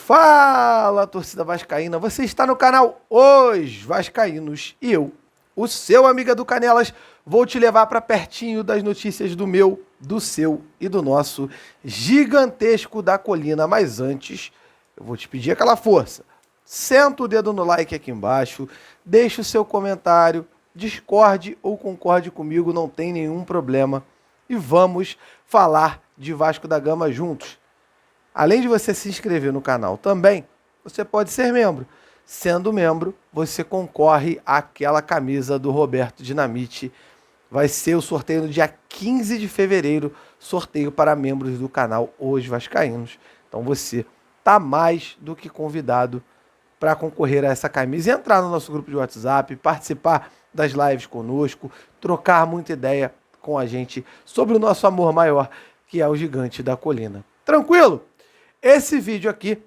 Fala, torcida vascaína, você está no canal Os Vascaínos e eu, o seu amigo do Canelas, vou te levar para pertinho das notícias do meu, do seu e do nosso gigantesco da colina. Mas antes, eu vou te pedir aquela força. Senta o dedo no like aqui embaixo, deixa o seu comentário, discorde ou concorde comigo, não tem nenhum problema. E vamos falar de Vasco da Gama juntos. Além de você se inscrever no canal também, você pode ser membro. Sendo membro, você concorre àquela camisa do Roberto Dinamite. Vai ser o sorteio no dia 15 de fevereiro, sorteio para membros do canal Os Vascaínos. Então você tá mais do que convidado para concorrer a essa camisa e entrar no nosso grupo de WhatsApp, participar das lives conosco, trocar muita ideia com a gente sobre o nosso amor maior, que é o Gigante da Colina. Tranquilo? Esse vídeo aqui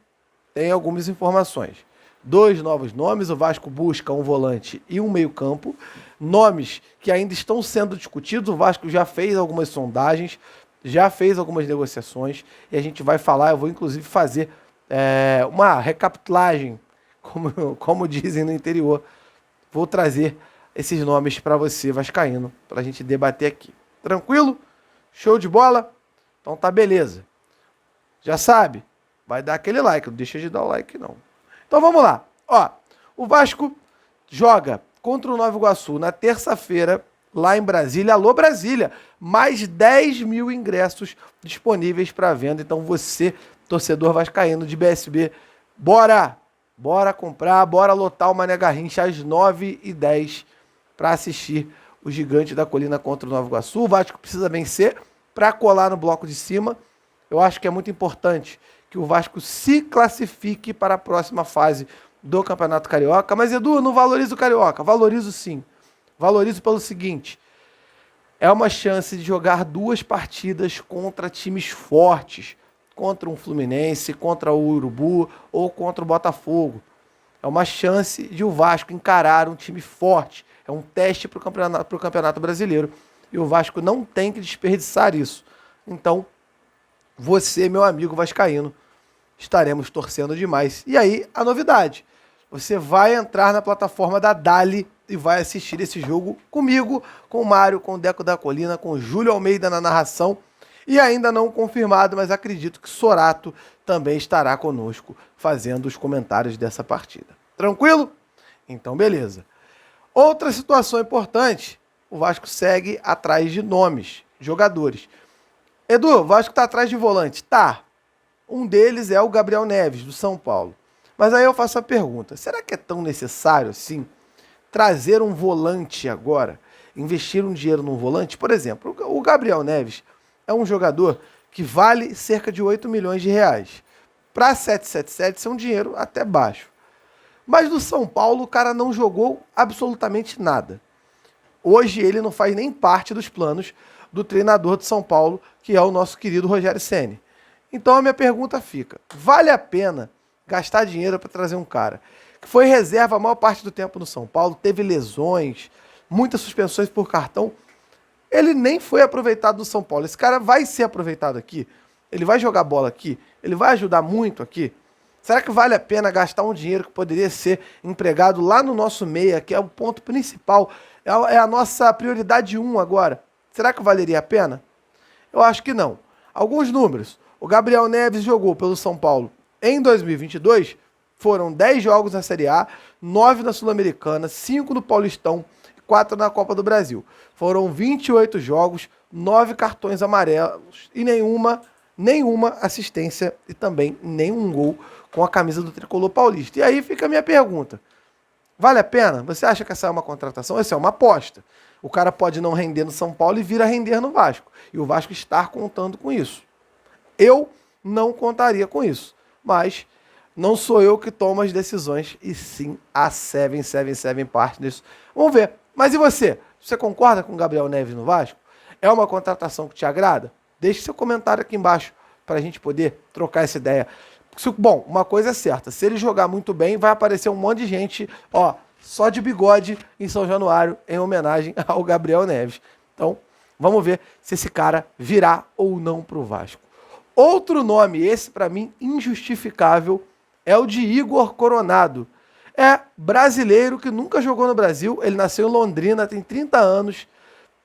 tem algumas informações. 2 novos nomes, o Vasco busca um volante e um meio-campo. Nomes que ainda estão sendo discutidos, o Vasco já fez algumas sondagens, já fez algumas negociações e a gente vai falar, eu vou inclusive fazer uma recapitulagem, como dizem no interior. Vou trazer esses nomes para você, vascaíno, para a gente debater aqui. Tranquilo? Show de bola? Então tá beleza. Já sabe, vai dar aquele like, não deixa de dar o like não. Então vamos lá. Ó, o Vasco joga contra o Nova Iguaçu na terça-feira, lá em Brasília. Alô Brasília, mais 10 mil ingressos disponíveis para venda. Então você, torcedor vascaíno de BSB, bora comprar, bora lotar o Mané Garrincha às 9h10 para assistir o Gigante da Colina contra o Nova Iguaçu. O Vasco precisa vencer para colar no bloco de cima. Eu acho que é muito importante que o Vasco se classifique para a próxima fase do Campeonato Carioca. Mas, Edu, não valorizo o Carioca. Valorizo sim. Valorizo pelo seguinte: é uma chance de jogar 2 partidas contra times fortes, contra um Fluminense, contra o Urubu ou contra o Botafogo. É uma chance de o Vasco encarar um time forte. É um teste para o Campeonato Brasileiro. E o Vasco não tem que desperdiçar isso. Então, você, meu amigo vascaíno, estaremos torcendo demais. E aí, a novidade: você vai entrar na plataforma da Dali e vai assistir esse jogo comigo, com o Mário, com o Deco da Colina, com o Júlio Almeida na narração. E ainda não confirmado, mas acredito que Sorato também estará conosco fazendo os comentários dessa partida. Tranquilo? Então, beleza. Outra situação importante: o Vasco segue atrás de nomes, jogadores. Edu, o Vasco está atrás de volante. Tá. Um deles é o Gabriel Neves, do São Paulo. Mas aí eu faço a pergunta: será que é tão necessário assim trazer um volante agora? Investir um dinheiro num volante? Por exemplo, o Gabriel Neves é um jogador que vale cerca de 8 milhões de reais. Para 777, isso é um dinheiro até baixo. Mas no São Paulo o cara não jogou absolutamente nada. Hoje ele não faz nem parte dos planos do treinador de São Paulo, que é o nosso querido Rogério Ceni. Então a minha pergunta fica: vale a pena gastar dinheiro para trazer um cara que foi reserva a maior parte do tempo no São Paulo, teve lesões, muitas suspensões por cartão? Ele nem foi aproveitado no São Paulo. Esse cara vai ser aproveitado aqui? Ele vai jogar bola aqui? Ele vai ajudar muito aqui? Será que vale a pena gastar um dinheiro que poderia ser empregado lá no nosso meia, que é o ponto principal, é a nossa prioridade 1 agora? Será que valeria a pena? Eu acho que não. Alguns números: o Gabriel Neves jogou pelo São Paulo em 2022, foram 10 jogos na Série A, 9 na Sul-Americana, 5 no Paulistão e 4 na Copa do Brasil. Foram 28 jogos, 9 cartões amarelos e nenhuma assistência e também nenhum gol com a camisa do Tricolor Paulista. E aí fica a minha pergunta: vale a pena? Você acha que essa é uma contratação? Essa é uma aposta. O cara pode não render no São Paulo e vir a render no Vasco. E o Vasco está contando com isso. Eu não contaria com isso. Mas não sou eu que tomo as decisões, e sim a Seven Partners. Vamos ver. Mas e você? Você concorda com o Gabriel Neves no Vasco? É uma contratação que te agrada? Deixe seu comentário aqui embaixo para a gente poder trocar essa ideia. Bom, uma coisa é certa: se ele jogar muito bem, vai aparecer um monte de gente, ó, só de bigode em São Januário, em homenagem ao Gabriel Neves. Então, vamos ver se esse cara virá ou não pro Vasco. Outro nome, esse para mim injustificável, é o de Igor Coronado. É brasileiro que nunca jogou no Brasil, ele nasceu em Londrina, tem 30 anos,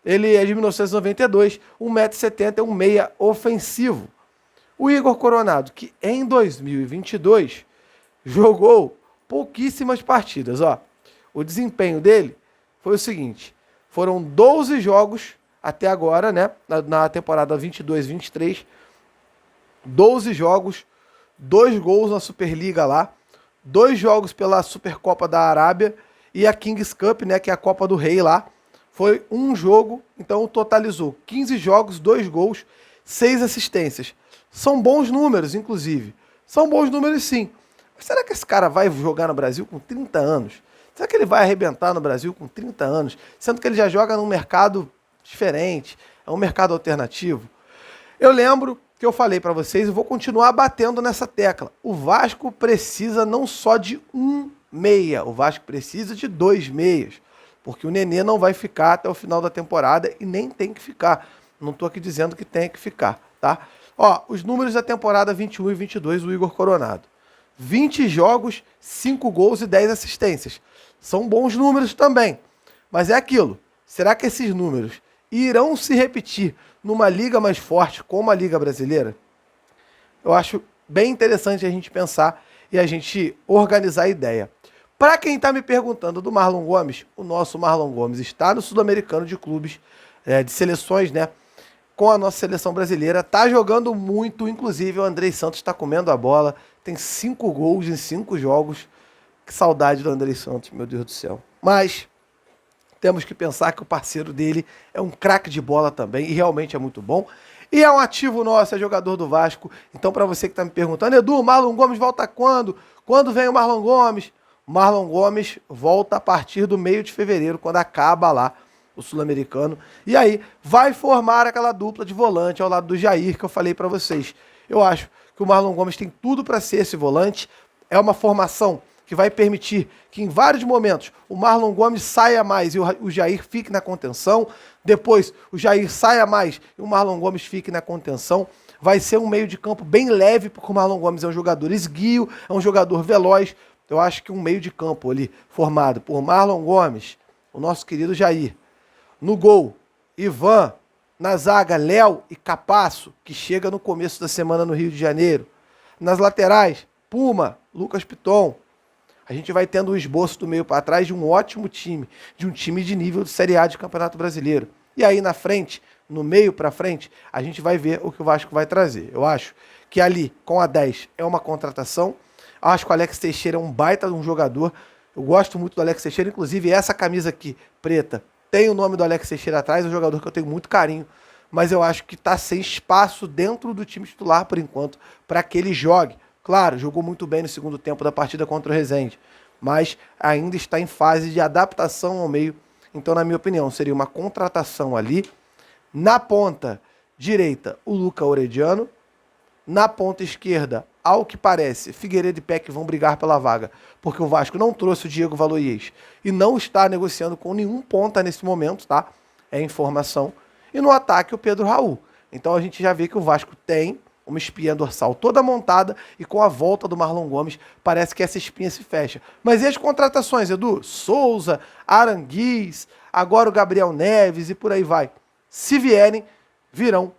ele é de 1992, 1,70 m, é um meia ofensivo. O Igor Coronado, que em 2022 jogou pouquíssimas partidas, ó. O desempenho dele foi o seguinte, foram 12 jogos até agora, né, na temporada 22-23, 12 jogos, 2 gols na Superliga lá, 2 jogos pela Supercopa da Arábia e a Kings Cup, né, que é a Copa do Rei lá, foi um jogo, então totalizou 15 jogos, 2 gols, 6 assistências. São bons números, inclusive. São bons números, sim. Mas será que esse cara vai jogar no Brasil com 30 anos? Será que ele vai arrebentar no Brasil com 30 anos? Sendo que ele já joga num mercado diferente, é um mercado alternativo. Eu lembro que eu falei para vocês e vou continuar batendo nessa tecla. O Vasco precisa não só de um meia, o Vasco precisa de 2 meias. Porque o Nenê não vai ficar até o final da temporada e nem tem que ficar. Não estou aqui dizendo que tem que ficar, tá? Ó, os números da temporada 21 e 22 do Igor Coronado. 20 jogos, 5 gols e 10 assistências. São bons números também. Mas é aquilo. Será que esses números irão se repetir numa liga mais forte como a Liga Brasileira? Eu acho bem interessante a gente pensar e a gente organizar a ideia. Para quem está me perguntando do Marlon Gomes, o nosso Marlon Gomes está no Sul-Americano de Clubes, de seleções, né? Com a nossa seleção brasileira, tá jogando muito, inclusive o Andrei Santos está comendo a bola, tem 5 gols em 5 jogos. Que saudade do Andrei Santos, meu Deus do céu. Mas temos que pensar que o parceiro dele é um craque de bola também, e realmente é muito bom. E é um ativo nosso, é jogador do Vasco. Então, para você que está me perguntando, Edu, o Marlon Gomes volta quando? Quando vem o Marlon Gomes? O Marlon Gomes volta a partir do meio de fevereiro, quando acaba lá o Sul-Americano. E aí vai formar aquela dupla de volante ao lado do Jair que eu falei para vocês. Eu acho que o Marlon Gomes tem tudo para ser esse volante. É uma formação que vai permitir que em vários momentos o Marlon Gomes saia mais e o Jair fique na contenção. Depois o Jair saia mais e o Marlon Gomes fique na contenção. Vai ser um meio de campo bem leve, porque o Marlon Gomes é um jogador esguio, é um jogador veloz. Eu acho que um meio de campo ali formado por Marlon Gomes, o nosso querido Jair. No gol, Ivan. Na zaga, Léo e Capasso, que chega no começo da semana no Rio de Janeiro. Nas laterais, Puma, Lucas Piton. A gente vai tendo um esboço do meio para trás de um ótimo time, de um time de nível de Série A de Campeonato Brasileiro. E aí na frente, no meio para frente, a gente vai ver o que o Vasco vai trazer. Eu acho que ali, com a 10, é uma contratação. Acho que o Alex Teixeira é um baita de um jogador. Eu gosto muito do Alex Teixeira, inclusive essa camisa aqui, preta, tem o nome do Alex Teixeira atrás, é um jogador que eu tenho muito carinho, mas eu acho que está sem espaço dentro do time titular por enquanto, para que ele jogue. Claro, jogou muito bem no segundo tempo da partida contra o Resende, mas ainda está em fase de adaptação ao meio. Então, na minha opinião, seria uma contratação ali. Na ponta direita, o Luca Orediano. Na ponta esquerda, ao que parece, Figueiredo e Peck vão brigar pela vaga, porque o Vasco não trouxe o Diego Valoiês e não está negociando com nenhum ponta nesse momento, tá? É informação. E no ataque, o Pedro Raul. Então a gente já vê que o Vasco tem uma espinha dorsal toda montada e com a volta do Marlon Gomes, parece que essa espinha se fecha. Mas e as contratações, Edu? Souza, Aranguiz, agora o Gabriel Neves e por aí vai. Se vierem, virão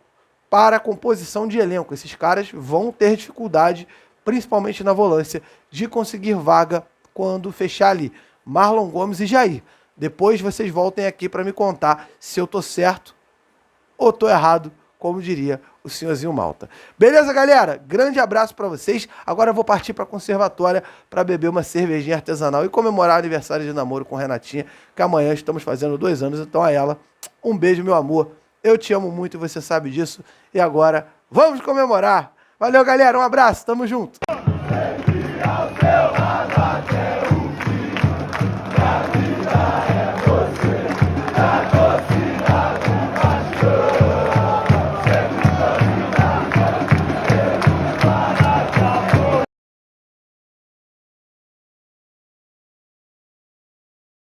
para a composição de elenco. Esses caras vão ter dificuldade, principalmente na volância, de conseguir vaga quando fechar ali. Marlon Gomes e Jair. Depois vocês voltem aqui para me contar se eu tô certo ou tô errado, como diria o senhorzinho Malta. Beleza, galera? Grande abraço para vocês. Agora eu vou partir para a conservatória para beber uma cervejinha artesanal e comemorar o aniversário de namoro com Renatinha, que amanhã estamos fazendo 2 anos. Então a ela, um beijo, meu amor. Eu te amo muito e você sabe disso. E agora, vamos comemorar. Valeu, galera. Um abraço. Tamo junto.